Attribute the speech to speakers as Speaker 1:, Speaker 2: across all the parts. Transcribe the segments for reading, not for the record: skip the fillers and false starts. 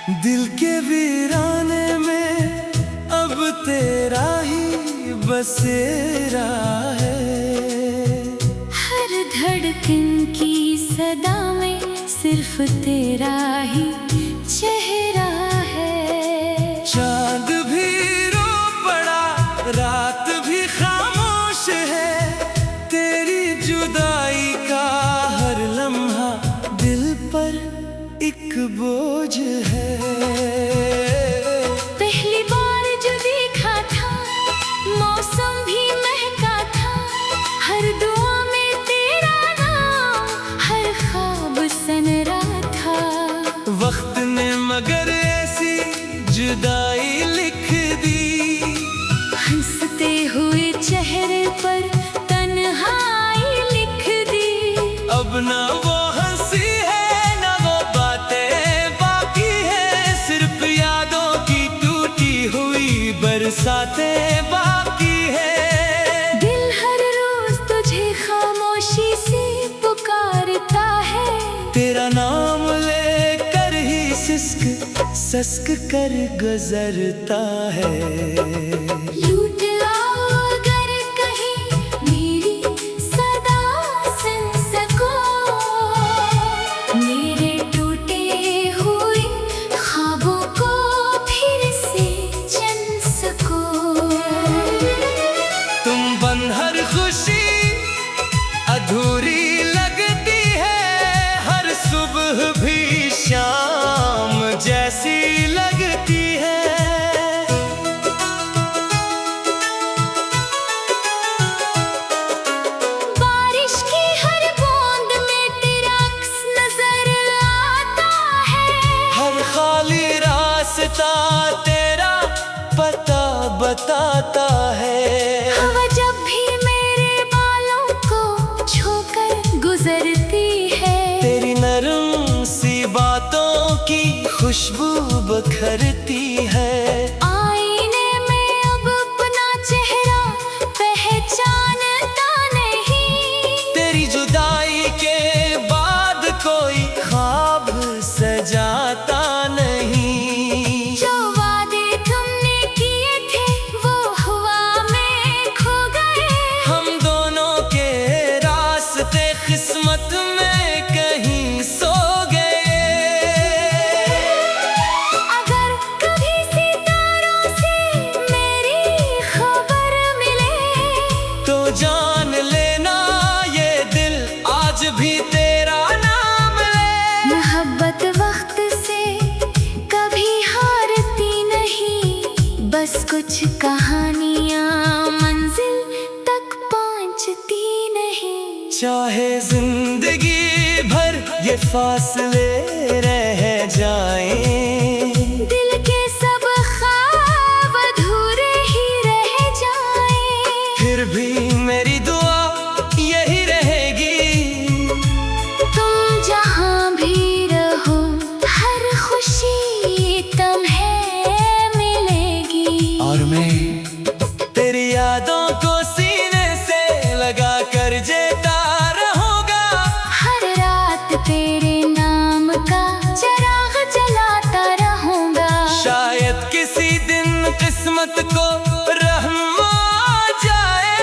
Speaker 1: दिल के वीराने में अब तेरा ही बसेरा है।
Speaker 2: हर धड़कन की सदा में सिर्फ तेरा ही चेहरा है।
Speaker 1: चांद भी रो पड़ा, रात भी खामोश है, तेरी जुदाई का हर लम्हा दिल पर एक बोझ है।
Speaker 2: पहली बार जो देखा था मौसम भी महका था, हर दुआ में तेरा नाम, हर ख्वाब सनरा था।
Speaker 1: वक्त ने मगर ऐसी जुदाई लिख दी,
Speaker 2: हंसते हुए चेहरे पर तन्हाई लिख दी।
Speaker 1: अब ना वो हंसी है ना वो बातें बाकी है, सिर्फ यादों की टूटी हुई बरसातें बाकी है।
Speaker 2: दिल हर रोज तुझे खामोशी से पुकारता है,
Speaker 1: तेरा नाम लेकर ही सिसक सस्क कर गुजरता है।
Speaker 2: लूट आओ अगर कहीं मेरी सदा सुन सको, मेरे टूटे हुए ख्वाबों को फिर से चुन सको।
Speaker 1: तुम बन हर खुशी अधूरी लगती है, हर सुबह भी शाम जैसी लगती है।
Speaker 2: बारिश की हर बूंद में तेरा अक्स नजर आता है,
Speaker 1: हर खाली रास्ता तेरा पता बताता है।
Speaker 2: हवा जब भी मेरे बालों को छूकर गुजरती है,
Speaker 1: तेरी नरम सी बातों की खुशबू बखरती है।
Speaker 2: आईने में अब अपना चेहरा पहचानता नहीं,
Speaker 1: तेरी जुदाई के बाद कोई ख्वाब सजाता नहीं।
Speaker 2: जो वादे तुमने किए थे वो हवा में खो गए।
Speaker 1: हम दोनों के रास्ते किस्मत में कहीं सो गए।
Speaker 2: अगर कभी सितारों से मेरी खबर मिले,
Speaker 1: तो जान लेना ये दिल आज भी तेरा नाम ले।
Speaker 2: मोहब्बत वक्त से कभी हारती नहीं, बस कुछ कहानियां मंजिल तक पहुंचती नहीं।
Speaker 1: चाहे जिंदगी भर ये फासले रह जाएं,
Speaker 2: दिल के सब ख्वाब अधूरे ही रह जाएं,
Speaker 1: फिर भी मेरी दुआ यही रहेगी।
Speaker 2: तुम जहां भी रहो हर खुशी तुम्हें मिलेगी।
Speaker 1: और मैं तेरी यादों को सीने से लगा कर जीता रहूंगा,
Speaker 2: हर रात तेरे नाम का चिराग जलाता रहूंगा।
Speaker 1: शायद किसी दिन किस्मत को रहम आ जाए,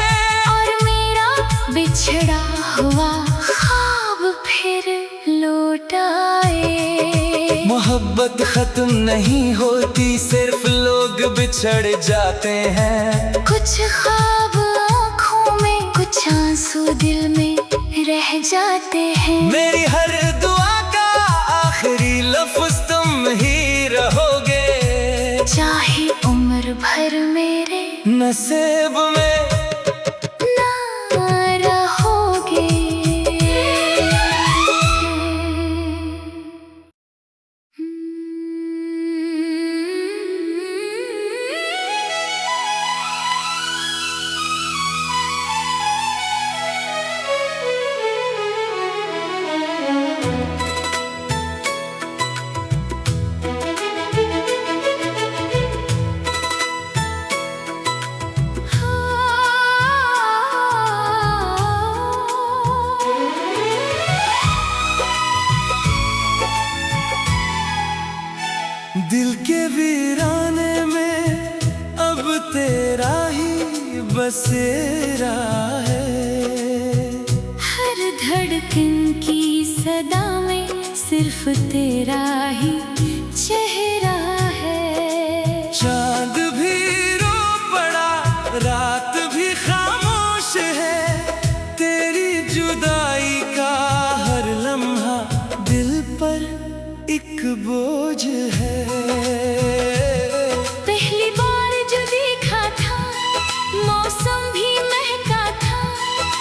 Speaker 2: और मेरा बिछड़ा हुआ ख्वाब फिर लौट आए।
Speaker 1: मोहब्बत खत्म नहीं होती, सिर्फ लोग बिछड़ जाते हैं।
Speaker 2: कुछ ख्वाब आँखों में, कुछ आंसू दिल में रह जाते हैं।
Speaker 1: मेरी हर दुआ का आखिरी लफ्ज तुम ही रहोगे,
Speaker 2: चाहे उम्र भर मेरे
Speaker 1: नसीब में
Speaker 2: ना रहोगे। हाँ
Speaker 1: दिल के वीराने में अब तेरा ही बसेरा है।
Speaker 2: हर धड़कन की सदा में सिर्फ तेरा ही चेहरा है।
Speaker 1: चांद भी रो पड़ा, रात भी खामोश है, तेरी जुदाई का हर लम्हा दिल पर एक बोझ है।
Speaker 2: पहली बार जो देखा था मौसम भी महका था,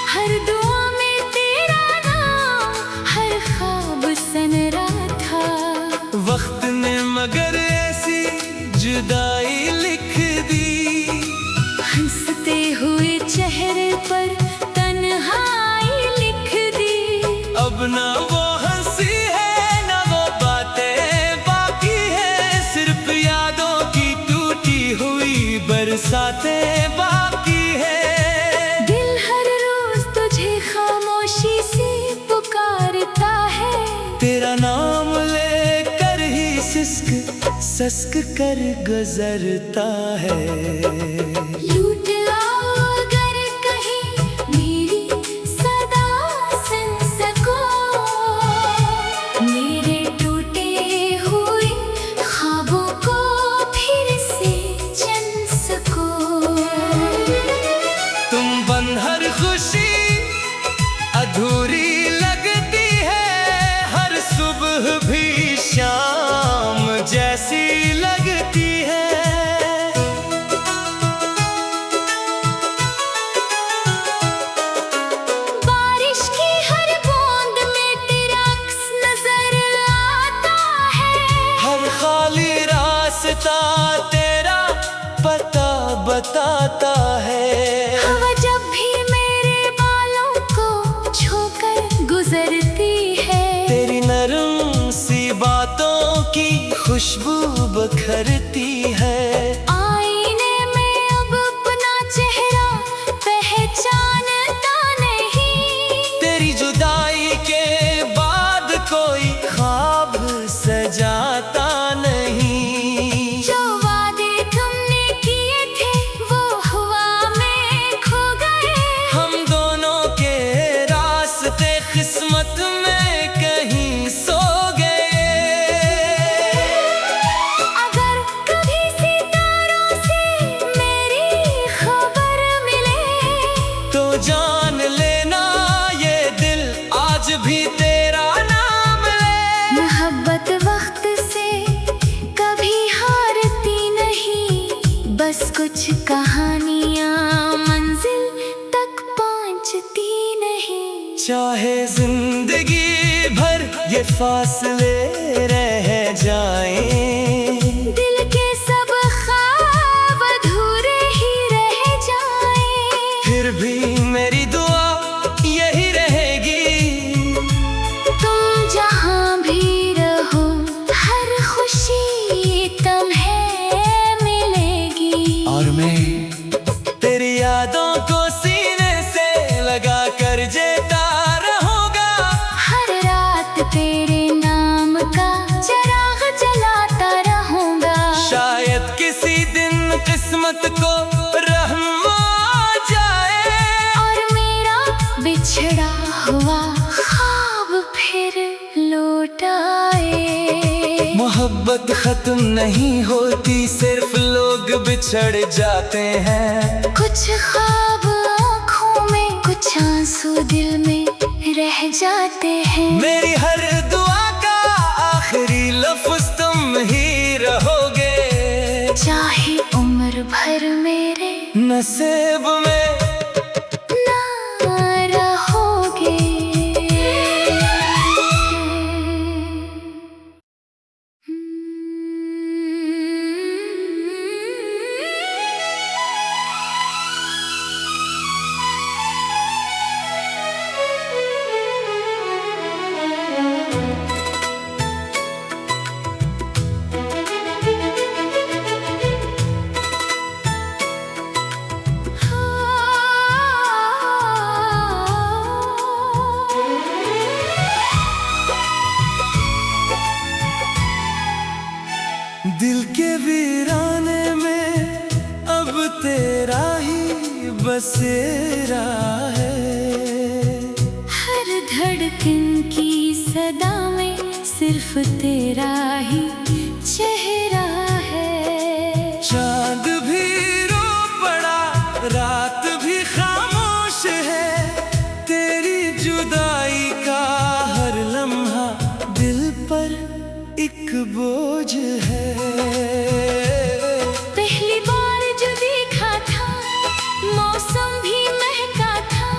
Speaker 2: हर दुआ में तेरा नाम, हर ख्वाब सनरा था।
Speaker 1: वक्त ने मगर ऐसी जुदाई लिख दी,
Speaker 2: हंसते हुए चेहरे पर तन्हाई लिख दी।
Speaker 1: अब ना वो हंसी है ना वो बातें बाकी है, सिर्फ यादों की टूटी हुई बरसातें बाकी है।
Speaker 2: दिल हर रोज तुझे खामोशी से पुकारता है,
Speaker 1: तेरा नाम लेकर ही सिसक सस्क कर गुजरता है।
Speaker 2: लूट आओ अगर कहीं मेरी सदा सुन सको, मेरे टूटे हुए ख्वाबों को फिर से चुन सको।
Speaker 1: तुम बन हर खुशी अधूरी लगती है, हर सुबह भी शाम जैसी लगती है।
Speaker 2: बारिश की हर बूंद में तेरा अक्स नजर आता है,
Speaker 1: हर खाली रास्ता तेरा पता बताता है।
Speaker 2: हवा जब भी मेरे बालों को छूकर गुजरती है,
Speaker 1: तेरी नरम सी बातों की खुशबू बखरती है।
Speaker 2: आईने में अब अपना चेहरा पहचानता नहीं,
Speaker 1: तेरी जुदाई के बाद कोई ख्वाब सजाता नहीं।
Speaker 2: जो वादे तुमने किए थे वो हवा में खो गए।
Speaker 1: हम दोनों के रास्ते किस्मत में कहीं सो गए।
Speaker 2: अगर कभी सितारों से मेरी खबर मिले,
Speaker 1: तो जान लेना ये दिल आज भी तेरा नाम ले।
Speaker 2: मोहब्बत वक्त से कभी हारती नहीं, बस कुछ कहानियां मंजिल तक पहुंचती नहीं।
Speaker 1: चाहे जिंदगी भर ये फासले रह जाएं,
Speaker 2: दिल के सब ख्वाब अधूरे ही रह जाएं,
Speaker 1: फिर भी मेरी दुआ यही रहेगी।
Speaker 2: तुम जहां भी रहो हर खुशी तुम्हें मिलेगी।
Speaker 1: और मैं तेरी यादों को सीने से लगा कर जीता रहूंगा,
Speaker 2: हर रात तेरे नाम का चिराग जलाता रहूंगा।
Speaker 1: शायद किसी दिन किस्मत को रहम आ जाए,
Speaker 2: और मेरा बिछड़ा हुआ ख्वाब फिर लौट आए।
Speaker 1: मोहब्बत खत्म नहीं होती, सिर्फ लोग बिछड़ जाते हैं।
Speaker 2: कुछ ख्वाब आँखों में, कुछ आंसू दिल में रह जाते हैं।
Speaker 1: मेरी हर दुआ का आखिरी लफ्ज तुम ही रहोगे,
Speaker 2: चाहे उम्र भर मेरे
Speaker 1: नसीब में
Speaker 2: ना रहोगे।
Speaker 1: दिल के वीराने में अब तेरा ही बसेरा है।
Speaker 2: हर धड़कन की सदा में सिर्फ तेरा ही चेहरा है।
Speaker 1: चांद भी रो पड़ा, रात भी खामोश है, तेरी जुदाई का हर लम्हा दिल पर एक बोझ है।
Speaker 2: पहली बार जो देखा था मौसम भी महका था,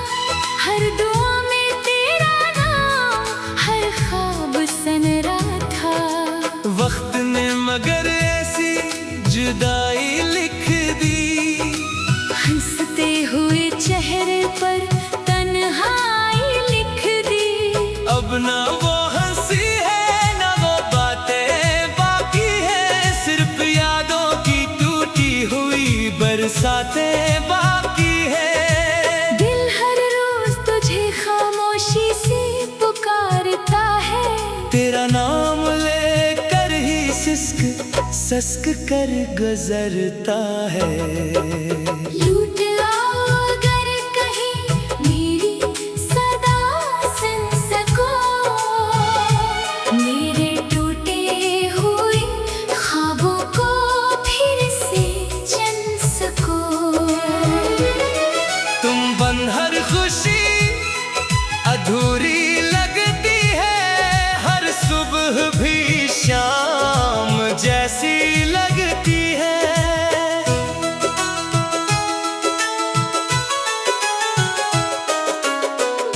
Speaker 2: हर दुआ में तेरा नाम, हर ख्वाब सनरा था।
Speaker 1: वक्त ने मगर ऐसी जुदाई लिख दी,
Speaker 2: हंसते हुए चेहरे पर तन्हाई लिख दी।
Speaker 1: अब ना वो हंसी है ना वो बातें बाकी है, सिर्फ यादों की टूटी हुई बरसातें बाकी है।
Speaker 2: दिल हर रोज तुझे खामोशी से पुकारता है,
Speaker 1: तेरा नाम लेकर ही सिसक सस्क कर गुजरता है।
Speaker 2: लूट लाओ अगर कहीं मेरी सदा सुन सको, मेरे टूटे हुए ख्वाबों को फिर से चुन सको।
Speaker 1: तुम बन हर खुशी अधूरी लगती है, हर सुबह भी शाम जैसी लगती है।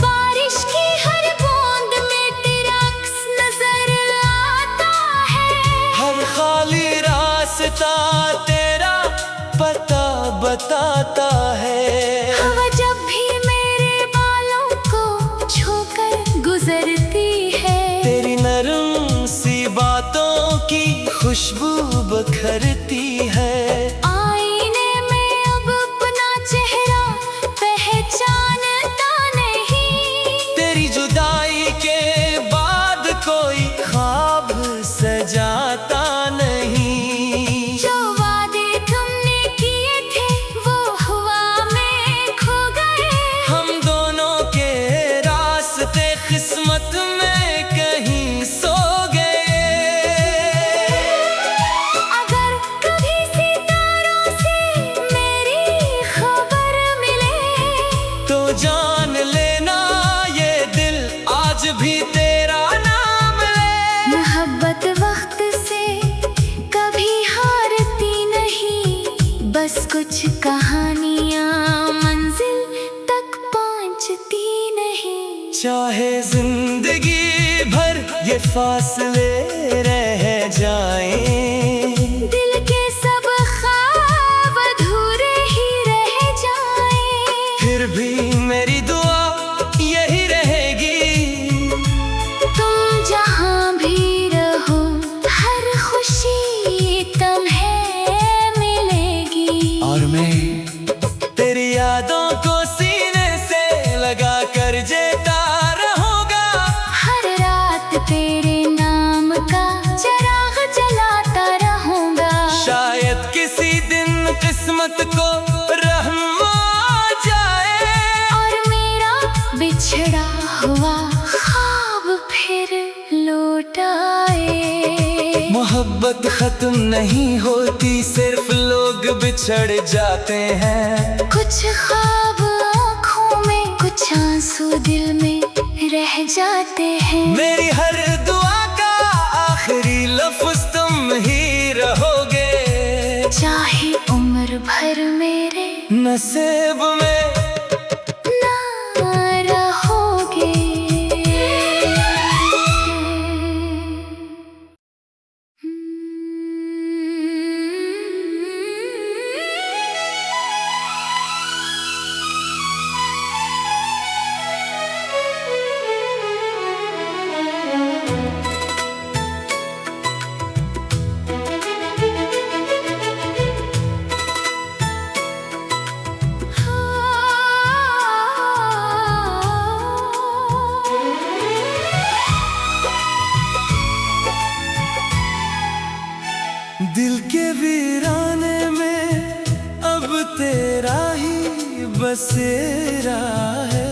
Speaker 2: बारिश की हर बूंद में तेरा अक्स नजर आता है,
Speaker 1: हर खाली रास्ता तेरा पता बताता है।
Speaker 2: हवा जब भी मेरे बालों को छूकर गुजरती है,
Speaker 1: तेरी नरम सी बातों की खुशबू बखरती है।
Speaker 2: आईने में अब अपना चेहरा पहचानता नहीं,
Speaker 1: तेरी जुदाई के बाद कोई ख्वाब सजाता नहीं।
Speaker 2: जो वादे तुमने किए थे वो हवा में खो गए।
Speaker 1: हम दोनों के रास्ते किस्मत में कहीं सो गए।
Speaker 2: अगर कभी सितारों से मेरी खबर मिले,
Speaker 1: तो जान लेना ये दिल आज भी तेरा नाम ले।
Speaker 2: मोहब्बत वक्त से कभी हारती नहीं, बस कुछ कहानियां मंजिल तक पहुंचती नहीं।
Speaker 1: चाहे जिंदगी भर ये फासले रह जाएं,
Speaker 2: दिल के सब ख्वाब अधूरे ही रह जाएं।
Speaker 1: फिर भी मेरी दुआ यही रहेगी,
Speaker 2: तुम जहां भी रहो हर खुशी तुम्हें मिलेगी।
Speaker 1: और मैं तेरी यादों को सीने से लगा कर जीता रहूंगा।
Speaker 2: हर रात तेरे नाम का चिराग जलाता रहूंगा।
Speaker 1: शायद किसी दिन किस्मत को रहम आ जाए,
Speaker 2: और मेरा बिछड़ा हुआ ख्वाब फिर लौट आए।
Speaker 1: मोहब्बत खत्म नहीं होती, सिर्फ लोग बिछड़ जाते हैं।
Speaker 2: कुछ ख्वाब आँखों में, कुछ आंसू दिल में रह जाते हैं।
Speaker 1: मेरी हर दुआ का आखिरी लफ्ज तुम ही रहोगे,
Speaker 2: चाहे उम्र भर मेरे
Speaker 1: नसीब में
Speaker 2: ना रहोगे।
Speaker 1: दिल के वीराने में अब तेरा ही बसेरा है।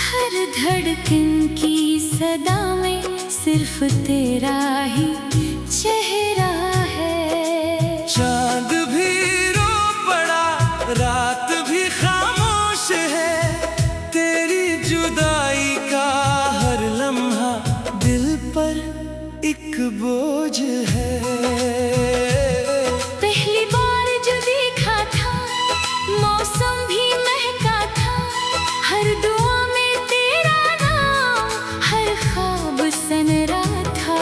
Speaker 2: हर धड़कन की सदा में सिर्फ तेरा ही चेहरा है।
Speaker 1: चांद भी रो पड़ा, रात भी खामोश है, तेरी जुदाई का हर लम्हा दिल पर एक बोझ है।
Speaker 2: पहली बार जो देखा था मौसम भी महका था, हर दुआ में तेरा नाम, हर ख्वाब सनरा था।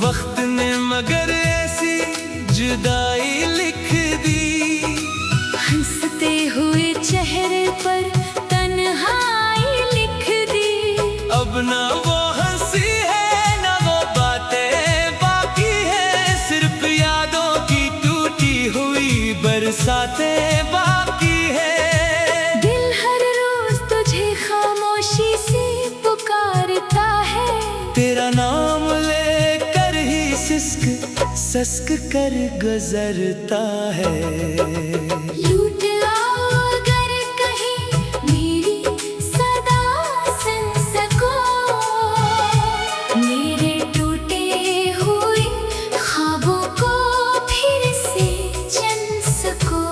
Speaker 1: वक्त ने मगर ऐसी जुदाई लिख दी,
Speaker 2: हंसते हुए चेहरे पर तन्हाई लिख दी।
Speaker 1: अब ना वो हंसी है ना वो बातें बाकी है, सिर्फ यादों की टूटी हुई बरसातें बाकी है।
Speaker 2: दिल हर रोज तुझे खामोशी से पुकारता है,
Speaker 1: तेरा नाम लेकर ही सिसक सस्क कर गुजरता है।
Speaker 2: लूट आओ अगर कहीं मेरी सदा सुन सको, मेरे टूटे हुए ख्वाबों को फिर से चुन सको।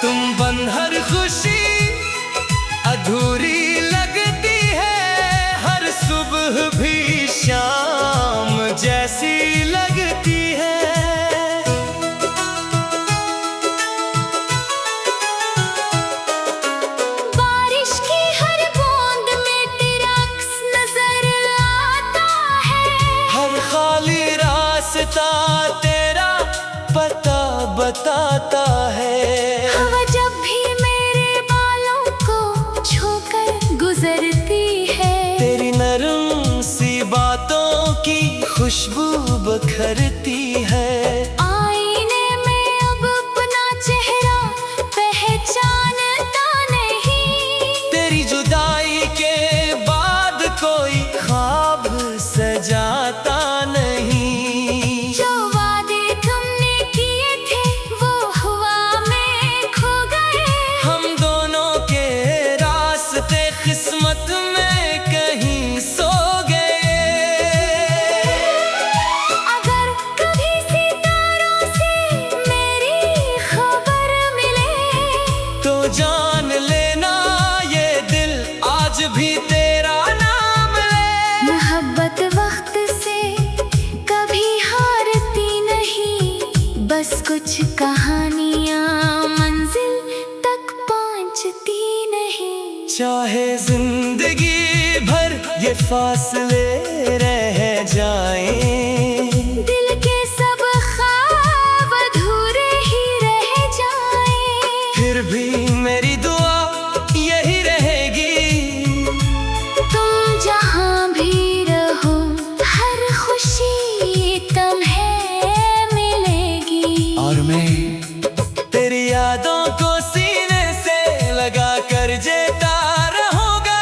Speaker 1: तुम बन हर खुशी अधूरी लगती है, हर सुबह भी शाम जैसी लगती है।
Speaker 2: बारिश की हर बूंद में तेरा अक्स नजर आता है,
Speaker 1: हर खाली रास्ता तेरा पता बताता है।
Speaker 2: हवा जब भी मेरे बालों को छूकर गुजरती है,
Speaker 1: तेरी नरम सी बातों की खुशबू बखरती है।
Speaker 2: आईने में अब अपना चेहरा पहचानता नहीं,
Speaker 1: तेरी जुदाई के बाद कोई ख्वाब सजाता नहीं।
Speaker 2: जो वादे तुमने किए थे वो हवा में खो गए।
Speaker 1: हम दोनों के रास्ते किस्मत में कहीं सो गए।
Speaker 2: अगर कभी सितारों से मेरी खबर मिले,
Speaker 1: तो जान लेना ये दिल आज भी तेरा नाम ले।
Speaker 2: मोहब्बत वक्त से कभी हारती नहीं, बस कुछ कहानियां मंजिल तक पहुंचती नहीं।
Speaker 1: चाहे जिंदगी भर ये फासले रह जाएं,
Speaker 2: दिल के सब ख्वाब अधूरे ही रह जाएं।
Speaker 1: फिर भी मेरी दुआ यही रहेगी,
Speaker 2: तुम जहां भी रहो हर खुशी तुम्हें मिलेगी।
Speaker 1: और मैं तेरी यादों को सीने से लगा कर जीता रहूंगा।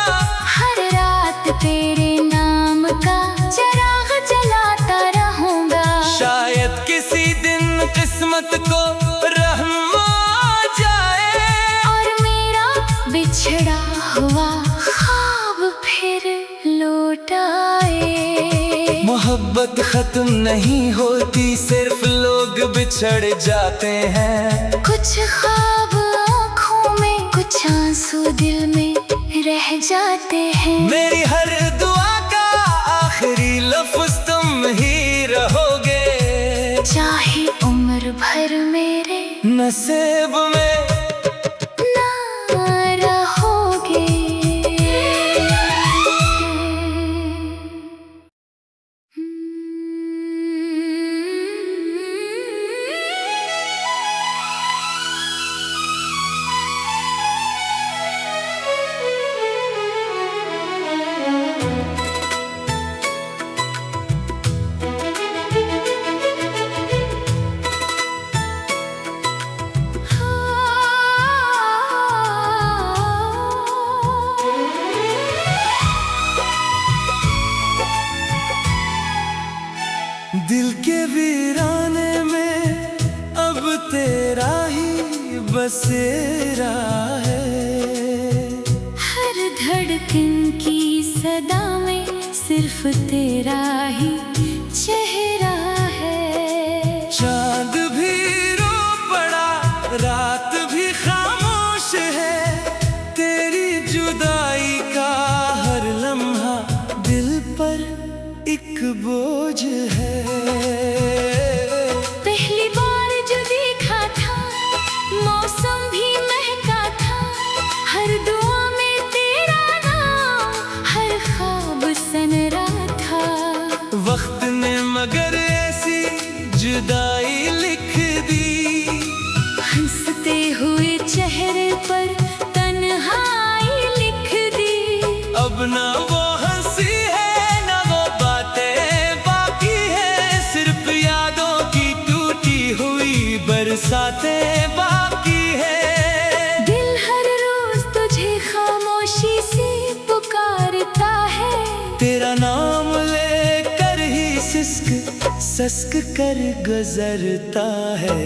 Speaker 2: हर रात तेरे नाम का चिराग जलाता रहूंगा।
Speaker 1: शायद किसी दिन किस्मत को रहम आ जाए,
Speaker 2: और मेरा बिछड़ा हुआ ख्वाब फिर लौट आए।
Speaker 1: मोहब्बत खत्म नहीं होती, सिर्फ लोग बिछड़ जाते हैं।
Speaker 2: कुछ ख्वाब आँखों में, कुछ आंसू दिल में रह जाते हैं।
Speaker 1: मेरी हर दुआ का आखिरी लफ्ज तुम ही रहोगे,
Speaker 2: चाहे उम्र भर मेरे
Speaker 1: नसीब में
Speaker 2: ना रहोगे।
Speaker 1: दिल के वीराने में अब तेरा ही बसेरा है।
Speaker 2: हर धड़कन की सदा में सिर्फ तेरा ही चेहरा है।
Speaker 1: चांद भी रो पड़ा, रात भी खामोश है, तेरी जुदाई का हर लम्हा दिल पर एक बोझ है।
Speaker 2: पहली बार जो देखा था मौसम भी महका था, हर दुआ में तेरा नाम, हर ख्वाब सनरा था।
Speaker 1: वक्त ने मगर ऐसी जुदाई लिख दी,
Speaker 2: हंसते हुए चेहरे पर तन्हाई लिख दी।
Speaker 1: अब ना वो हंसी है ना वो बातें बाकी है, सिर्फ यादों की टूटी हुई बरसातें बाकी है।
Speaker 2: दिल हर रोज तुझे खामोशी से पुकारता है,
Speaker 1: तेरा नाम लेकर ही सिसक सस्क कर गुजरता है।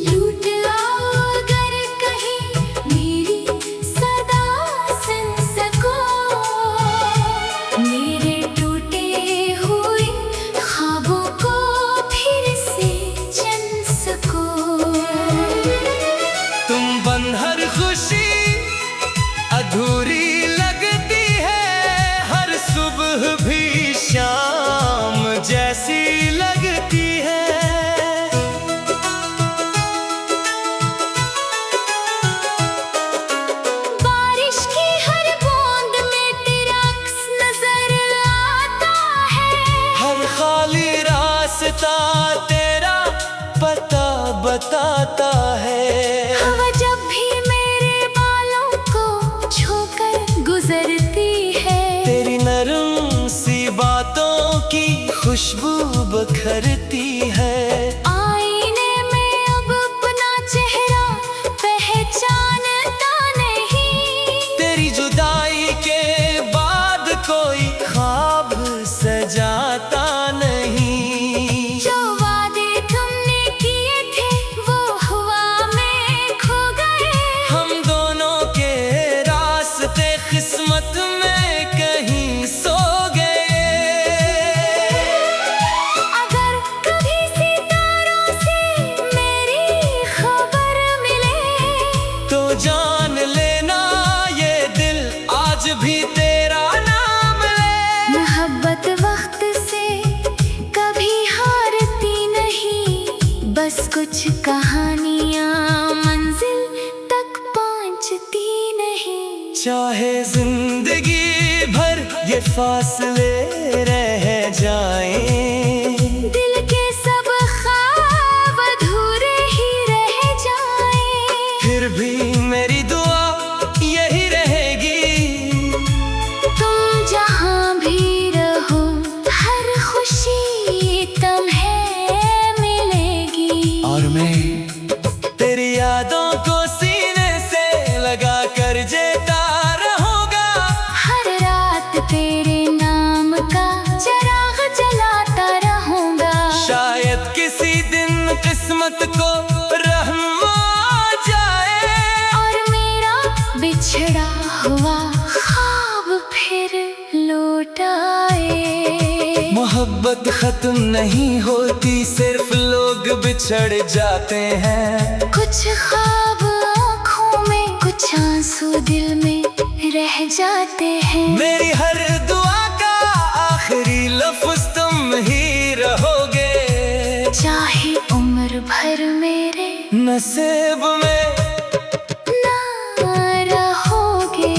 Speaker 2: लूट आओ अगर कहीं मेरी सदा सुन सको, मेरे टूटे हुए ख्वाबों को फिर से चुन सको।
Speaker 1: तुम बन हर खुशी अधूरी लगती है, हर सुबह भी शाम जैसी लगती है।
Speaker 2: बारिश की हर बूंद में तेरा अक्स नजर आता है,
Speaker 1: हर खाली रास्ता तेरा पता बताता है।
Speaker 2: हवा जब भी मेरे बालों को छूकर गुजरती है,
Speaker 1: तेरी नरम सी बातों की खुशबू बखरती है।
Speaker 2: आईने में अब अपना चेहरा पहचानता नहीं,
Speaker 1: तेरी जुदाई के बाद कोई ख्वाब सजाता नहीं।
Speaker 2: जो वादे तुमने किए थे वो हवा में खो गए।
Speaker 1: हम दोनों के रास्ते किस्मत में कहीं सो गए।
Speaker 2: अगर कभी सितारों से मेरी खबर मिले,
Speaker 1: तो जान लेना ये दिल आज भी तेरा नाम ले।
Speaker 2: मोहब्बत वक्त से कभी हारती नहीं, बस कुछ कहानियां मंजिल तक पहुंचती नहीं।
Speaker 1: चाहे जिंदगी भर ये फासले रह जाएं,
Speaker 2: दिल के सब ख्वाब अधूरे ही रह जाएं,
Speaker 1: फिर भी मेरी दुआ यही रहेगी।
Speaker 2: तुम जहां भी रहो हर खुशी तुम्हें मिलेगी।
Speaker 1: और मैं तेरी यादों को सीने से लगा कर जीता रहूंगा,
Speaker 2: हर रात तेरे नाम का चिराग जलाता रहूंगा।
Speaker 1: शायद किसी दिन किस्मत को रहम आ जाए,
Speaker 2: और मेरा बिछड़ा हुआ ख्वाब फिर लौट आए।
Speaker 1: मोहब्बत खत्म नहीं होती, सिर्फ लोग बिछड़ जाते हैं।
Speaker 2: कुछ ख्वाब आँखों में, कुछ आंसू दिल में रह जाते हैं।
Speaker 1: मेरी हर दुआ का आखिरी लफ्ज तुम ही रहोगे,
Speaker 2: चाहे उम्र भर मेरे
Speaker 1: नसीब में
Speaker 2: ना रहोगे।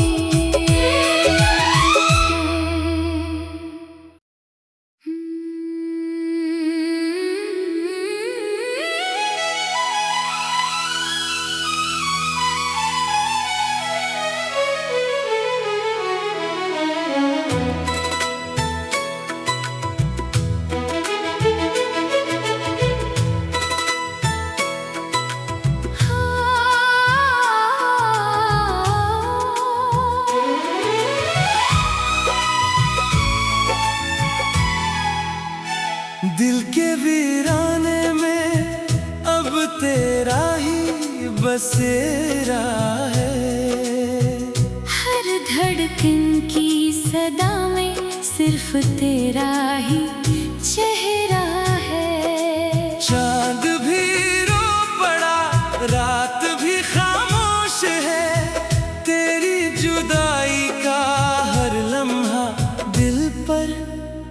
Speaker 1: दिल के वीराने में अब तेरा ही बसेरा है।
Speaker 2: हर धड़कन की सदा में सिर्फ तेरा ही चेहरा है।
Speaker 1: चांद भी रो पड़ा, रात भी खामोश है, तेरी जुदाई का हर लम्हा दिल पर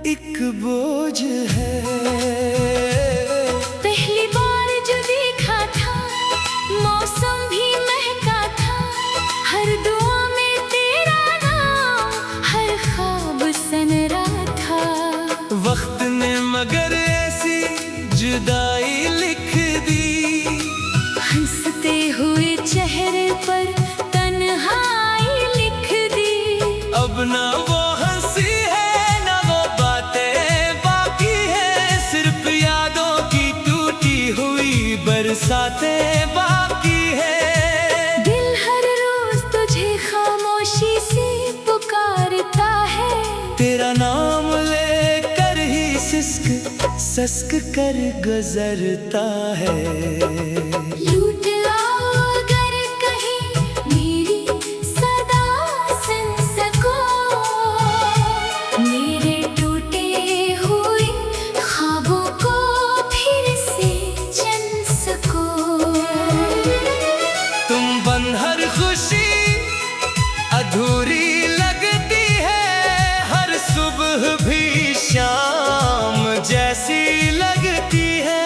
Speaker 1: एक बोझ है।
Speaker 2: पहली बार जो देखा था मौसम भी महका था, हर दुआ में तेरा नाम, हर ख्वाब सनरा था।
Speaker 1: वक्त ने मगर ऐसी जुदाई लिख दी,
Speaker 2: हंसते हुए चेहरे पर तन्हाई लिख दी।
Speaker 1: अब ना वो हंसी है ना वो बातें बाकी है, सिर्फ यादों की टूटी हुई बरसातें बाकी है।
Speaker 2: दिल हर रोज तुझे खामोशी से पुकारता है,
Speaker 1: तेरा नाम लेकर ही सिसक सस्क कर गुजरता है।
Speaker 2: लूट लाओ अगर कहीं मेरी सदा सुन सको, मेरे टूटे हुए ख्वाबों को फिर से चुन सको।
Speaker 1: तुम बन हर खुशी अधूरी लगती है, हर सुबह भी शाम जैसी लगती है।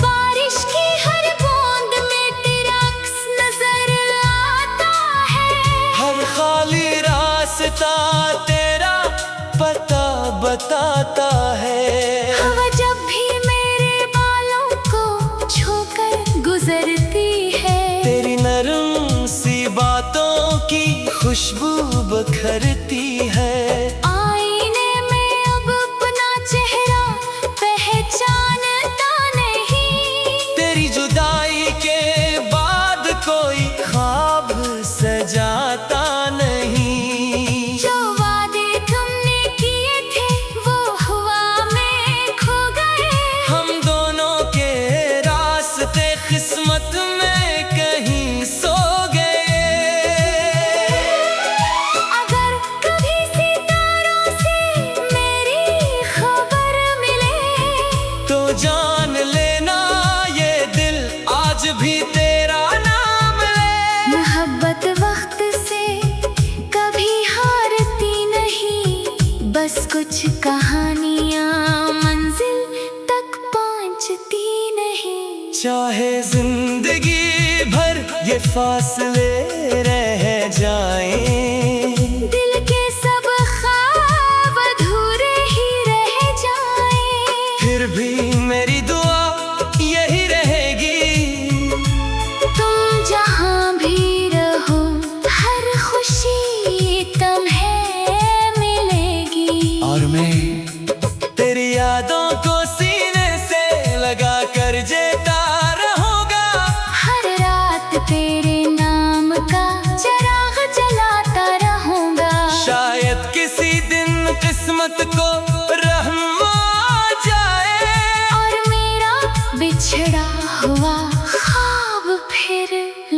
Speaker 2: बारिश की हर बूंद में तेरा अक्स नजर आता है,
Speaker 1: हर खाली रास्ता तेरा पता बताता है।
Speaker 2: हवा जब भी मेरे बालों को छूकर गुजरती है,
Speaker 1: तेरी नरम सी बातों की खुशबू बखरती है।
Speaker 2: आईने में अब अपना चेहरा पहचानता नहीं,
Speaker 1: तेरी जुदाई के बाद कोई ख्वाब सजाता नहीं।
Speaker 2: जो वादे तुमने किए थे वो हवा में खो गए।
Speaker 1: हम दोनों के रास्ते किस्मत में कहीं सो गए।
Speaker 2: अगर कभी सितारों से मेरी खबर मिले,
Speaker 1: तो जान लेना ये दिल आज भी तेरा नाम ले।
Speaker 2: मोहब्बत वक्त से कभी हारती नहीं, बस कुछ कहानियां मंजिल तक पहुंचती नहीं।
Speaker 1: चाहे जिंदगी भर ये फासले रह जाएं,
Speaker 2: दिल के सब ख्वाब अधूरे ही रह जाएं।
Speaker 1: फिर भी मेरी दुआ यही रहेगी,
Speaker 2: तुम जहां भी रहो हर खुशी तुम्हें मिलेगी।
Speaker 1: और मैं तेरी यादों को सीने से लगा कर जीता रहूंगा।
Speaker 2: हर रात तेरे नाम का चिराग जलाता रहूंगा।
Speaker 1: शायद किसी दिन किस्मत को रहम आ जाए,
Speaker 2: और मेरा बिछड़ा हुआ ख्वाब फिर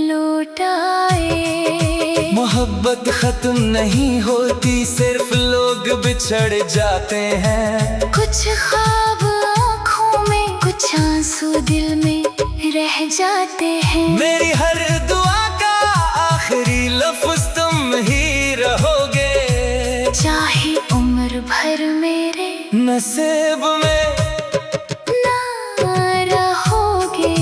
Speaker 2: लौट आए।
Speaker 1: मोहब्बत खत्म नहीं होती, सिर्फ लोग बिछड़ जाते हैं।
Speaker 2: कुछ ख्वाब आँखों में, कुछ आंसू दिल में रह जाते हैं।
Speaker 1: मेरी हर दुआ का आखिरी लफ्ज तुम ही रहोगे,
Speaker 2: चाहे उम्र भर मेरे
Speaker 1: नसीब में
Speaker 2: ना रहोगे।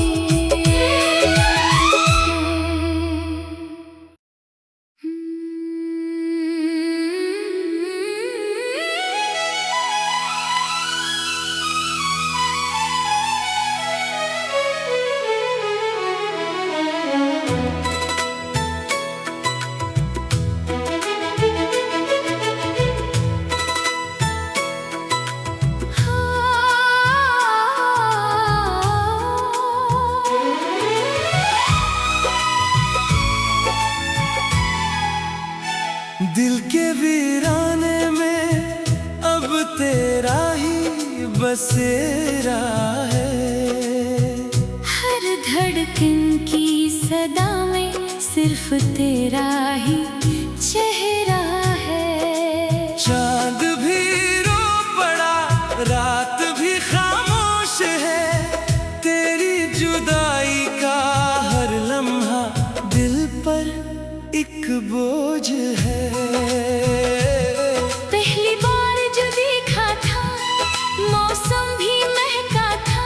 Speaker 1: दिल के वीराने में अब तेरा ही बसेरा है।
Speaker 2: हर धड़कन की सदा में सिर्फ तेरा ही चेहरा है।
Speaker 1: चांद भी रो पड़ा, रात भी खामोश है, तेरी जुदाई का हर लम्हा दिल पर एक बोझ है।
Speaker 2: पहली बार जो देखा था मौसम भी महका था,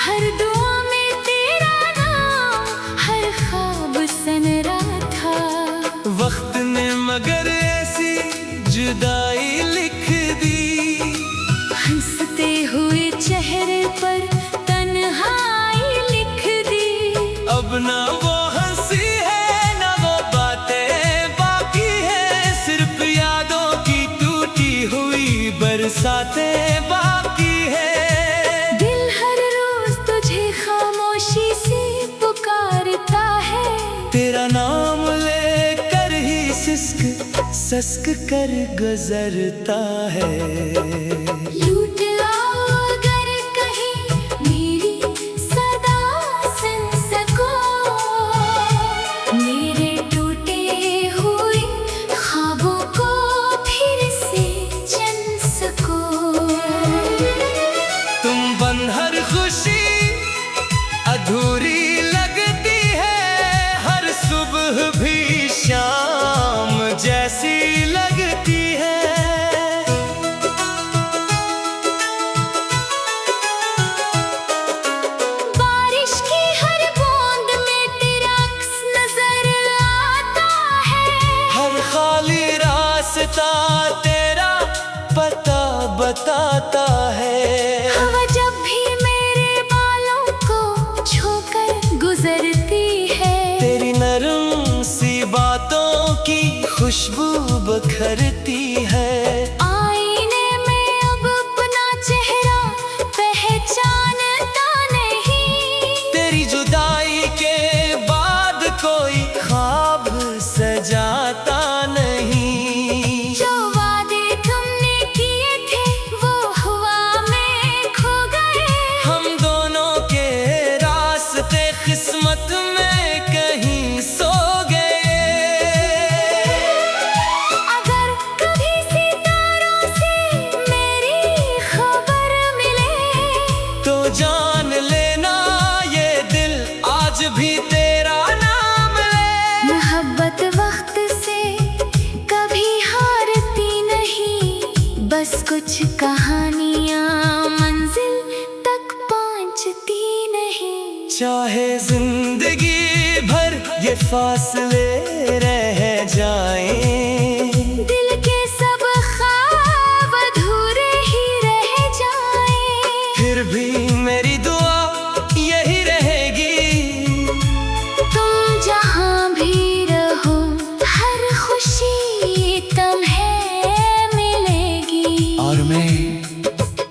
Speaker 2: हर दुआ में तेरा नाम, हर ख्वाब सनरा था।
Speaker 1: वक्त ने मगर ऐसी जुदाई लिख दी,
Speaker 2: हंसते हुए चेहरे पर तन्हाई लिख दी।
Speaker 1: अब ना वो हंसी है ना वो बातें बाकी है, सिर्फ यादों की टूटी हुई बरसातें बाकी है।
Speaker 2: दिल हर रोज तुझे खामोशी से पुकारता है,
Speaker 1: तेरा नाम लेकर ही सिसक सस्क कर गुजरता है।
Speaker 2: लूट आओ अगर कहीं मेरी सदा सुन सको, मेरे टूटे हुए ख्वाबों को फिर से चुन सको।
Speaker 1: तुम बन हर खुशी अधूरी लगती है, हर सुबह भी शाम जैसी लगती है।
Speaker 2: बारिश की हर बूंद में तेरा अक्स नजर आता है,
Speaker 1: हर खाली रास्ता तेरा पता बताता है।
Speaker 2: हवा जब भी मेरे बालों को छूकर गुजरती है,
Speaker 1: तेरी नरम सी बातों की खुशबू बखरती है।
Speaker 2: आईने में अब अपना चेहरा पहचानता नहीं,
Speaker 1: तेरी जुदाई के बाद कोई ख्वाब सजाता नहीं।
Speaker 2: जो वादे तुमने किए थे वो हवा में खो गए।
Speaker 1: हम दोनों के रास्ते किस्मत में कहीं सो गए।
Speaker 2: अगर कभी सितारों से मेरी खबर मिले,
Speaker 1: तो जान लेना ये दिल आज भी तेरा नाम ले।
Speaker 2: मोहब्बत वक्त से कभी हारती नहीं, बस कुछ कहानियां मंजिल तक पहुंचती नहीं।
Speaker 1: चाहे जिंदगी भर ये फासले रह जाएं,
Speaker 2: दिल के सब ख्वाब अधूरे ही रह जाएं,
Speaker 1: फिर भी मेरी दुआ यही रहेगी।
Speaker 2: तुम जहां भी रहो हर खुशी तुम्हें मिलेगी।
Speaker 1: और मैं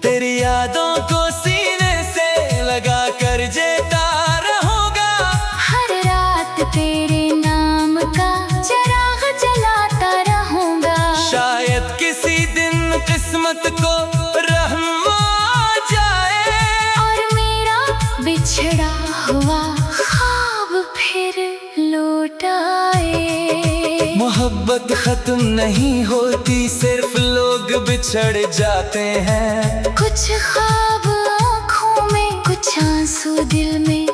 Speaker 1: तेरी यादों को सीने से लगा कर जीता रहूंगा,
Speaker 2: हर रात तेरे नाम का चिराग जलाता रहूंगा।
Speaker 1: शायद किसी दिन किस्मत को रहम आ जाए,
Speaker 2: और मेरा बिछड़ा हुआ ख्वाब फिर लौट आए।
Speaker 1: मोहब्बत खत्म नहीं होती, सिर्फ लोग बिछड़ जाते हैं।
Speaker 2: कुछ ख्वाब आँखों में, कुछ आंसू दिल में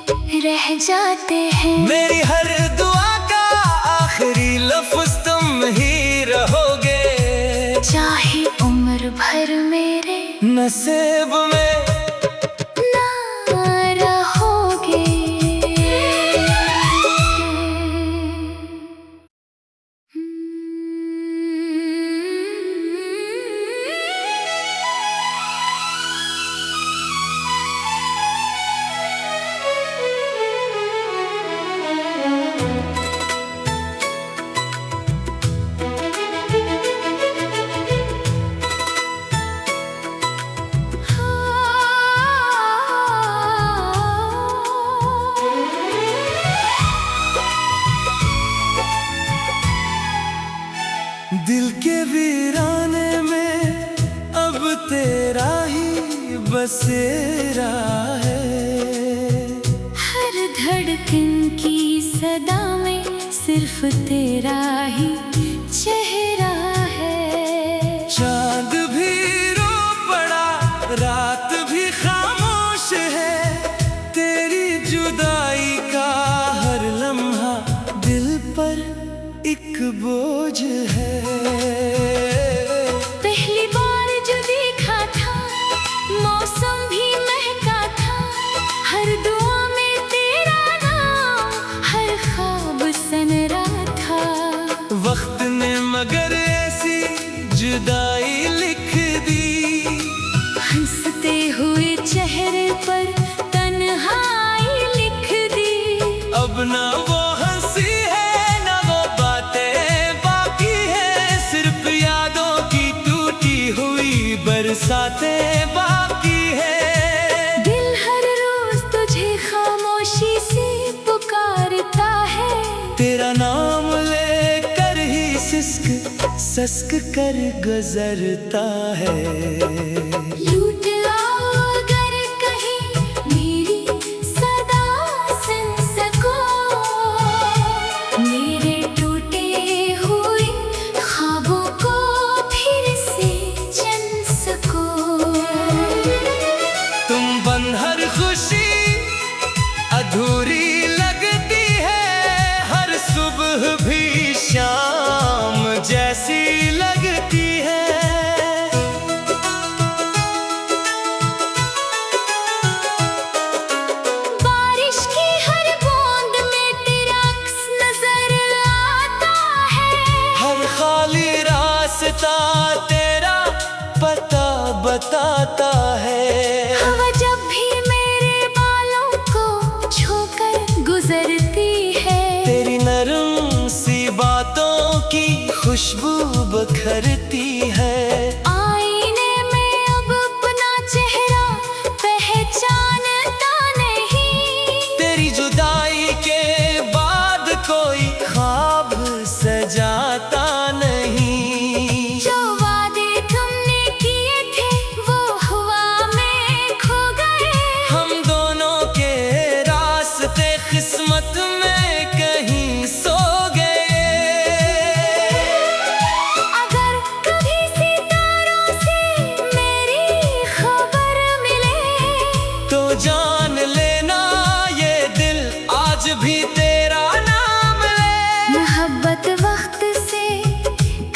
Speaker 2: रह जाते हैं।
Speaker 1: मेरी हर दुआ का आखिरी लफ्ज तुम ही रहोगे,
Speaker 2: चाहे उम्र भर मेरे
Speaker 1: नसीब में
Speaker 2: ना रहोगे।
Speaker 1: दिल के वीराने में अब तेरा ही बसेरा है।
Speaker 2: हर धड़कन की सदा में सिर्फ तेरा ही चेहरा है।
Speaker 1: चांद भी रो पड़ा, रात भी खामोश है, तेरी जुदाई का हर लम्हा दिल पर एक बोझ है।
Speaker 2: पहली बार जो देखा था मौसम भी महका था, हर दुआ में तेरा नाम, हर ख्वाब सनरा था।
Speaker 1: वक्त ने मगर ऐसी जुदाई लिख दी,
Speaker 2: हंसते हुए चेहरे पर तन्हाई लिख दी।
Speaker 1: अब ना वो हंसी है ना वो बातें बाकी है, सिर्फ यादों की टूटी हुई बरसातें बाकी है।
Speaker 2: दिल हर रोज तुझे खामोशी से पुकारता है,
Speaker 1: तेरा नाम लेकर ही सिसक सस्क कर गुजरता है।
Speaker 2: लूट आओ अगर कहीं मेरी सदा सुन सको, मेरे टूटे हुए ख्वाबों को फिर से चुन सको।
Speaker 1: तुम बन हर खुशी अधूरी लगती है, हर सुबह भी शाम जैसी लगती है।
Speaker 2: बारिश की हर बूंद में तेरा अक्स नजर आता है,
Speaker 1: हर खाली रास्ता तेरा पता बताता है।
Speaker 2: हवा जब भी मेरे बालों को छूकर गुजरती है,
Speaker 1: तेरी नरम सी बातों की खुशबू बखरती है।
Speaker 2: आईने में अब अपना चेहरा पहचानता नहीं,
Speaker 1: तेरी जुदाई के बाद कोई ख्वाब सजाता नहीं।
Speaker 2: जो वादे तुमने किए थे वो हवा में खो गए।
Speaker 1: हम दोनों के रास्ते किस्मत में कहीं सो गए।
Speaker 2: अगर कभी सितारों से मेरी खबर मिले,
Speaker 1: तो जान लेना ये दिल आज भी तेरा नाम ले।
Speaker 2: मोहब्बत वक्त से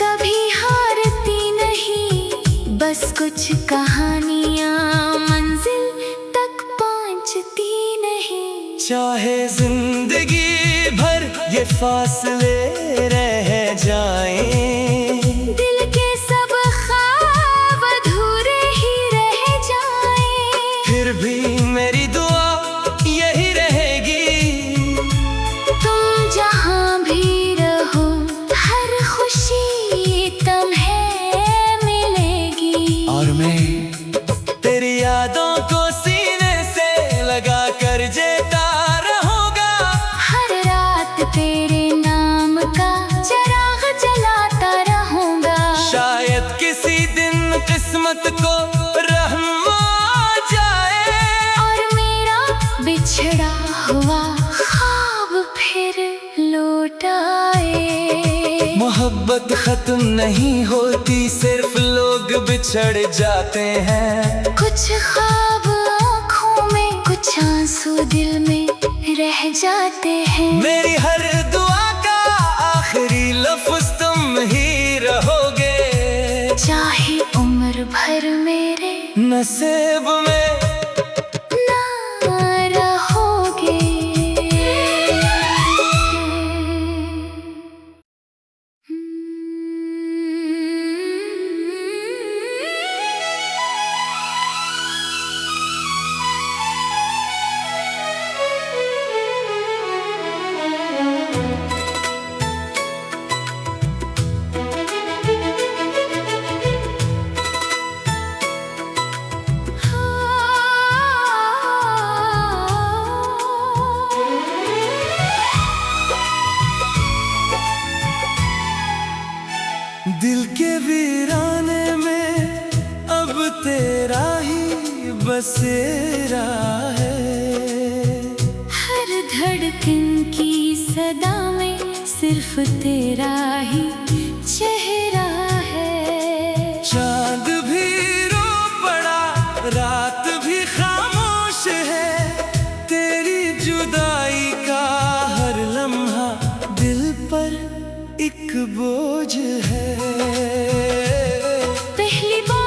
Speaker 2: कभी हारती नहीं, बस कुछ कहानियां मंजिल तक पहुंचती नहीं।
Speaker 1: चाहे जिंदगी भर ये फासले रह जाएं,
Speaker 2: दिल के सब ख्वाब अधूरे ही रह जाएं,
Speaker 1: फिर भी मेरी दुआ यही रहेगी।
Speaker 2: तुम जहां भी रहो हर खुशी तुम्हें मिलेगी।
Speaker 1: और मैं तेरी यादों को सीने से लगा कर जीता रहूंगा,
Speaker 2: हर रात तेरे नाम का चिराग जलाता रहूंगा।
Speaker 1: शायद किसी दिन किस्मत को रहम आ जाए,
Speaker 2: और मेरा बिछड़ा हुआ ख्वाब फिर लौट आए।
Speaker 1: मोहब्बत खत्म नहीं होती, सिर्फ लोग बिछड़ जाते हैं।
Speaker 2: कुछ ख्वाब आँखों में, कुछ आंसू दिल में रह जाते हैं।
Speaker 1: मेरी हर दुआ का आखिरी लफ्ज तुम ही रहोगे,
Speaker 2: चाहे उम्र भर मेरे
Speaker 1: नसीब में
Speaker 2: ना रहोगे।
Speaker 1: दिल के वीराने में अब तेरा ही बसेरा है।
Speaker 2: हर धड़कन की सदा में सिर्फ तेरा ही चेहरा है।
Speaker 1: चांद भी रो पड़ा, रात भी खामोश है, तेरी जुदाई का हर लम्हा दिल पर एक बोझ है।
Speaker 2: पहली बार